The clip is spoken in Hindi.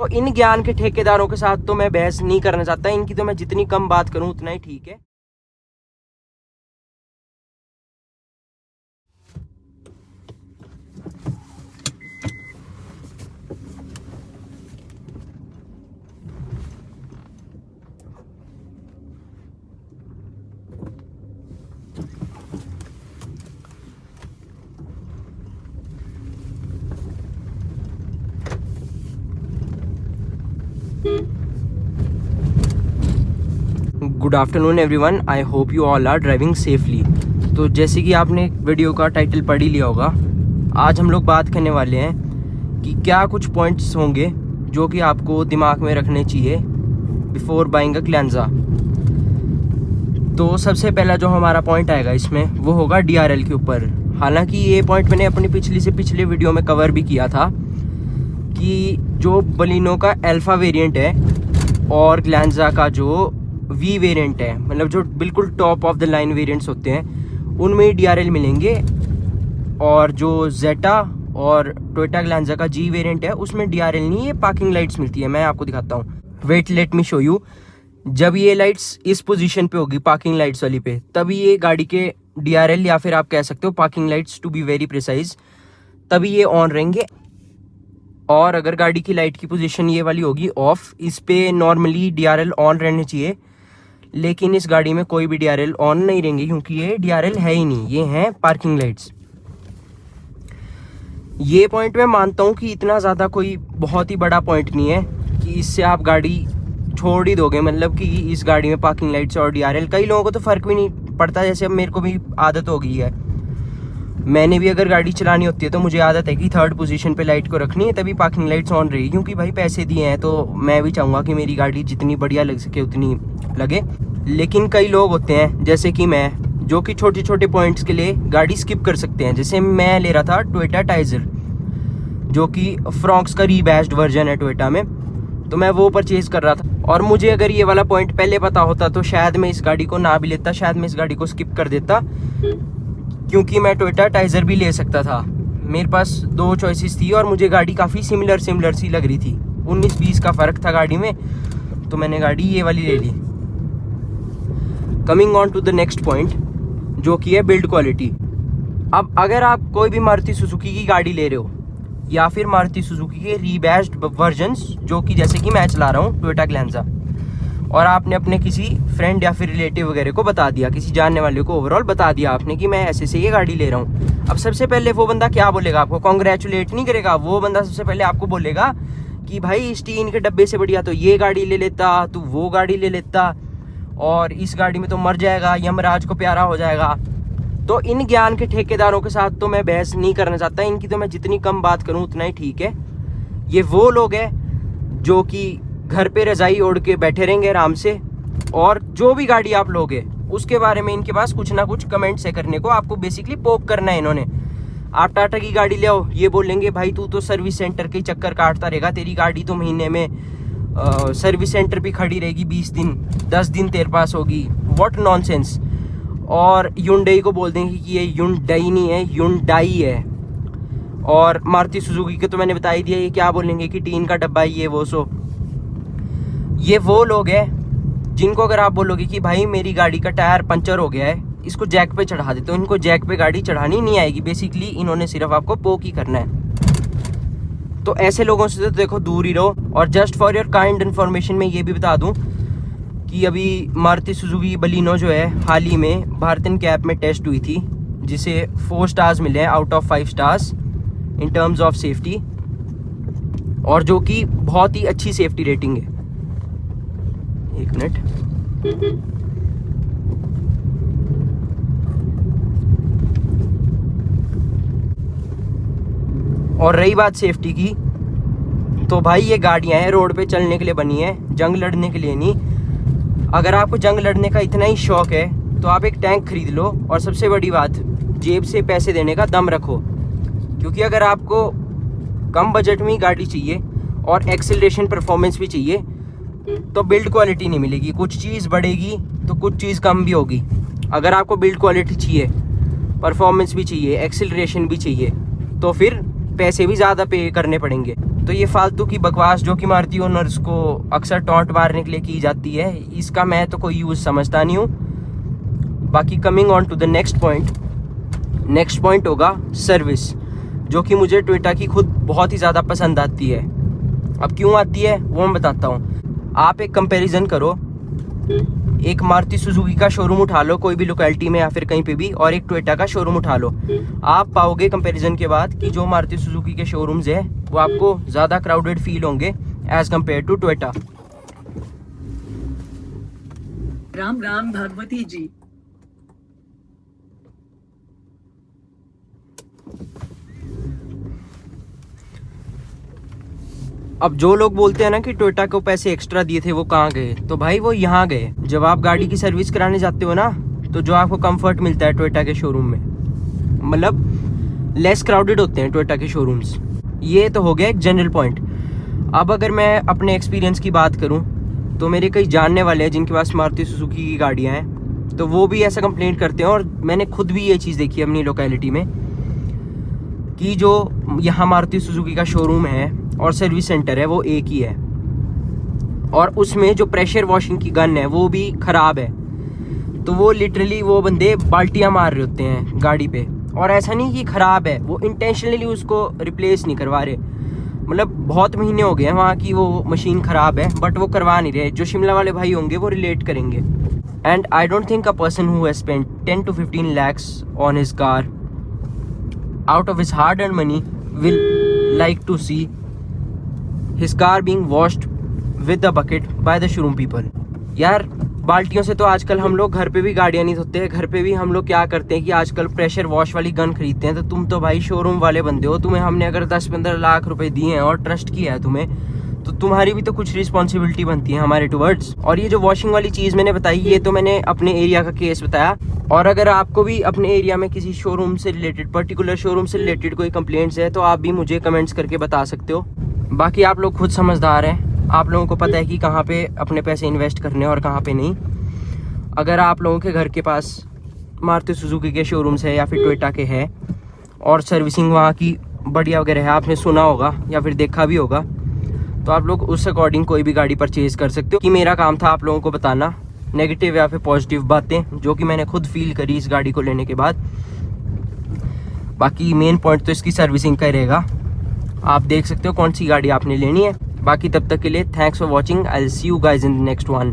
तो इन ज्ञान के ठेकेदारों के साथ तो मैं बहस नहीं करना चाहता, इनकी तो मैं जितनी कम बात करूं उतना ही ठीक है। Good afternoon everyone, I hope you all are driving safely. तो जैसे कि आपने वीडियो का टाइटल पढ़ ही लिया होगा, आज हम लोग बात करने वाले हैं कि क्या कुछ पॉइंट्स होंगे जो कि आपको दिमाग में रखने चाहिए बिफोर बाइंग अ ग्लैंजा। तो सबसे पहला जो हमारा पॉइंट आएगा इसमें वो होगा DRL के ऊपर। हालांकि ये पॉइंट मैंने अपनी पिछले वीडियो में कवर भी किया था कि जो बलिनो का अल्फा वेरिएंट है और ग्लैंजा का जो V वेरिएंट है, मतलब जो बिल्कुल top of the line variants होते हैं, उनमें ही DRL मिलेंगे। और जो जेटा और टोयोटा ग्लैंजा का G वेरिएंट है उसमें DRL नहीं, ये पार्किंग लाइट्स मिलती है। मैं आपको दिखाता हूँ, wait let me show you. जब ये लाइट्स इस पोजीशन पे होगी पार्किंग लाइट्स वाली पे, तभी ये गाड़ी के DRL या फिर आप कह सकते हो parking lights to be very precise, तभी ये ऑन रहेंगे। और अगर गाड़ी की लाइट की पोजीशन ये वाली होगी ऑफ, इस पे नॉर्मली DRL ऑन रहने चाहिए, लेकिन इस गाड़ी में कोई भी DRL ऑन नहीं रहेंगे क्योंकि ये DRL है ही नहीं, ये हैं पार्किंग लाइट्स। ये पॉइंट मैं मानता हूँ कि इतना ज़्यादा कोई बहुत ही बड़ा पॉइंट नहीं है कि इससे आप गाड़ी छोड़ ही दोगे, मतलब कि इस गाड़ी में पार्किंग लाइट्स और DRL। कई लोगों को तो फ़र्क भी नहीं पड़ता, जैसे अब मेरे को भी आदत हो गई है। मैंने भी अगर गाड़ी चलानी होती है तो मुझे आदत है कि थर्ड पोजीशन पे लाइट को रखनी है, तभी पार्किंग लाइट्स ऑन रहेगी, क्योंकि भाई पैसे दिए हैं तो मैं भी चाहूँगा कि मेरी गाड़ी जितनी बढ़िया लग सके उतनी लगे। लेकिन कई लोग होते हैं जैसे कि मैं, जो कि छोटे छोटे पॉइंट्स के लिए गाड़ी स्किप कर सकते हैं। जैसे मैं ले रहा था टोयोटा टाइजर, जो कि फ्रॉक्स का रीबैश्ड वर्जन है टोयोटा में, तो मैं वो परचेज कर रहा था। और मुझे अगर ये वाला पॉइंट पहले पता होता तो शायद मैं इस गाड़ी को ना भी लेता, शायद मैं इस गाड़ी को स्किप कर देता, क्योंकि मैं टोयोटा टाइजर भी ले सकता था। मेरे पास दो चॉइसेस थी और मुझे गाड़ी काफ़ी सिमिलर सी लग रही थी। 19-20 का फ़र्क था गाड़ी में, तो मैंने गाड़ी ये वाली ले ली। Coming on to the next point, जो कि है बिल्ड क्वालिटी। अब अगर आप कोई भी मारुति सुजुकी की गाड़ी ले रहे हो या फिर मारुति सुजुकी के रीबैश्ड वर्जन्स, जो कि जैसे कि मैं चला रहा हूँ टोयोटा ग्लैंजा, और आपने अपने किसी फ्रेंड या फिर रिलेटिव वगैरह को बता दिया, किसी जानने वाले को ओवरऑल बता दिया आपने कि मैं ऐसे से ये गाड़ी ले रहा हूँ। अब सबसे पहले वो बंदा क्या बोलेगा आपको? कॉन्ग्रेचुलेट नहीं करेगा। वो बंदा सबसे पहले आपको बोलेगा कि भाई इस टीन के डब्बे से बढ़िया तो ये गाड़ी ले लेता, तू वो गाड़ी ले लेता, और इस गाड़ी में तो मर जाएगा, यमराज को प्यारा हो जाएगा। तो इन ज्ञान के ठेकेदारों के साथ तो मैं बहस नहीं करना चाहता, इनकी तो मैं जितनी कम बात करूँ उतना ही ठीक है। ये वो लोग हैं जो कि घर पे रजाई ओढ़ के बैठे रहेंगे आराम से, और जो भी गाड़ी आप लोगे उसके बारे में इनके पास कुछ ना कुछ कमेंट्स है करने को। आपको बेसिकली पोक करना है इन्होंने। आप टाटा की गाड़ी ले आओ, ये बोलेंगे भाई तू तो सर्विस सेंटर के चक्कर काटता रहेगा, तेरी गाड़ी तो महीने में सर्विस सेंटर भी खड़ी रहेगी 20 दिन, 10 दिन तेरे पास होगी। What nonsense. और युंडई को बोल देंगे कि ये युंडई नहीं है, युंडाई है। और मारुति सुजुकी के तो मैंने बता ही दिया, ये क्या बोलेंगे कि टीन का डब्बा ये वो सो। ये वो लोग हैं जिनको अगर आप बोलोगे कि भाई मेरी गाड़ी का टायर पंचर हो गया है, इसको जैक पे चढ़ा देते हो, इनको जैक पे गाड़ी चढ़ानी नहीं आएगी। बेसिकली इन्होंने सिर्फ आपको पोक ही करना है। तो ऐसे लोगों से तो देखो दूर ही रहो। और just for your kind information में ये भी बता दूं कि अभी मारुति सुजुकी बलिनो जो है हाल ही में भारत एनकैप में टेस्ट हुई थी, जिसे 4 स्टार्स मिले हैं out of 5 stars in terms of safety, और जो कि बहुत ही अच्छी सेफ्टी रेटिंग है। एक मिनट। और रही बात सेफ्टी की, तो भाई ये गाड़ियां हैं रोड पे चलने के लिए बनी है, जंग लड़ने के लिए नहीं। अगर आपको जंग लड़ने का इतना ही शौक है तो आप एक टैंक खरीद लो, और सबसे बड़ी बात, जेब से पैसे देने का दम रखो। क्योंकि अगर आपको कम बजट में ही गाड़ी चाहिए और एक्सेलरेशन परफॉर्मेंस भी चाहिए, तो बिल्ड क्वालिटी नहीं मिलेगी। कुछ चीज़ बढ़ेगी तो कुछ चीज़ कम भी होगी। अगर आपको बिल्ड क्वालिटी चाहिए, परफॉर्मेंस भी चाहिए, एक्सेलरेशन भी चाहिए, तो फिर पैसे भी ज़्यादा पे करने पड़ेंगे। तो ये फालतू की बकवास जो कि मारुति ओनर्स को अक्सर टॉन्ट मारने के लिए की जाती है, इसका मैं तो कोई यूज़ समझता नहीं हूँ। बाकी coming on to the next point होगा सर्विस, जो कि मुझे टोयोटा की खुद बहुत ही ज़्यादा पसंद आती है। अब क्यों आती है वो मैं बताता हूँ। आप एक कंपैरिजन करो, एक मारुति सुजुकी का शोरूम उठा लो कोई भी लोकेलिटी में या फिर कहीं पे भी, और एक टोयोटा का शोरूम उठा लो। आप पाओगे कंपैरिजन के बाद कि जो मारुति सुजुकी के शोरूम्स है वो आपको ज़्यादा क्राउडेड फील होंगे as compare to Toyota. Ram Ram Bhagwati ji. अब जो लोग बोलते हैं ना कि टोयोटा को पैसे एक्स्ट्रा दिए थे वो कहाँ गए, तो भाई वो यहाँ गए। जब आप गाड़ी की सर्विस कराने जाते हो ना, तो जो आपको कंफर्ट मिलता है टोयोटा के शोरूम में, मतलब लेस क्राउडेड होते हैं टोयोटा के शोरूम्स। ये तो हो गया एक जनरल पॉइंट। अब अगर मैं अपने एक्सपीरियंस की बात करूँ तो मेरे कई जानने वाले हैं जिनके पास मारुति सुजुकी की गाड़ियाँ हैं, तो वो भी ऐसा कंप्लेंट करते हैं। और मैंने खुद भी ये चीज़ देखी है अपनी लोकेलिटी में कि जो यहाँ मारुति सुजुकी का शोरूम है और सर्विस सेंटर है वो एक ही है, और उसमें जो प्रेशर वॉशिंग की गन है वो भी ख़राब है। तो वो लिटरली वो बंदे बाल्टियाँ मार रहे होते हैं गाड़ी पे, और ऐसा नहीं कि ख़राब है, वो इंटेंशनली उसको रिप्लेस नहीं करवा रहे। मतलब बहुत महीने हो गए हैं वहाँ की वो मशीन ख़राब है, बट वो करवा नहीं रहे। जो शिमला वाले भाई होंगे वो रिलेट करेंगे। And I don't think a person who has spent 10 to 15 lakhs on his car out of his hard earned money will like to see his car being washed with the bucket by the showroom people। यार बाल्टियों से तो आजकल हम लोग घर पे भी गाड़ियाँ नहीं धोते हैं। घर पे भी हम लोग क्या करते हैं कि आजकल प्रेशर वॉश वाली गन खरीदते हैं। तो तुम तो भाई शोरूम वाले बंदे हो, तुम्हें हमने अगर 10-15 लाख रुपए दिए हैं और ट्रस्ट किया है तुम्हें, तो तुम्हारी भी तो कुछ रिस्पॉन्सिबिलिटी बनती है हमारे टुवर्ड्स। और ये जो वॉशिंग वाली चीज़ मैंने बताई, ये तो मैंने अपने एरिया का केस बताया। और अगर आपको भी अपने एरिया में किसी शोरूम से रिलेटेड, पर्टिकुलर शोरूम से रिलेटेड कोई कंप्लेंट्स है, तो आप भी मुझे कमेंट्स करके बता सकते हो। बाकी आप लोग खुद समझदार हैं, आप लोगों को पता है कि कहाँ पे अपने पैसे इन्वेस्ट करने और कहाँ पे नहीं। अगर आप लोगों के घर के पास मारुति सुजुकी के शोरूम्स है या फिर टोयोटा के हैं और सर्विसिंग वहाँ की बढ़िया वगैरह है, आपने सुना होगा या फिर देखा भी होगा, तो आप लोग उस अकॉर्डिंग कोई भी गाड़ी परचेज़ कर सकते हो। कि मेरा काम था आप लोगों को बताना नेगेटिव या फिर पॉजिटिव बातें जो कि मैंने खुद फील करी इस गाड़ी को लेने के बाद। बाकी मेन पॉइंट तो इसकी सर्विसिंग का रहेगा। आप देख सकते हो कौन सी गाड़ी आपने लेनी है। बाकी तब तक के लिए thanks for watching. I will see you guys in the next one.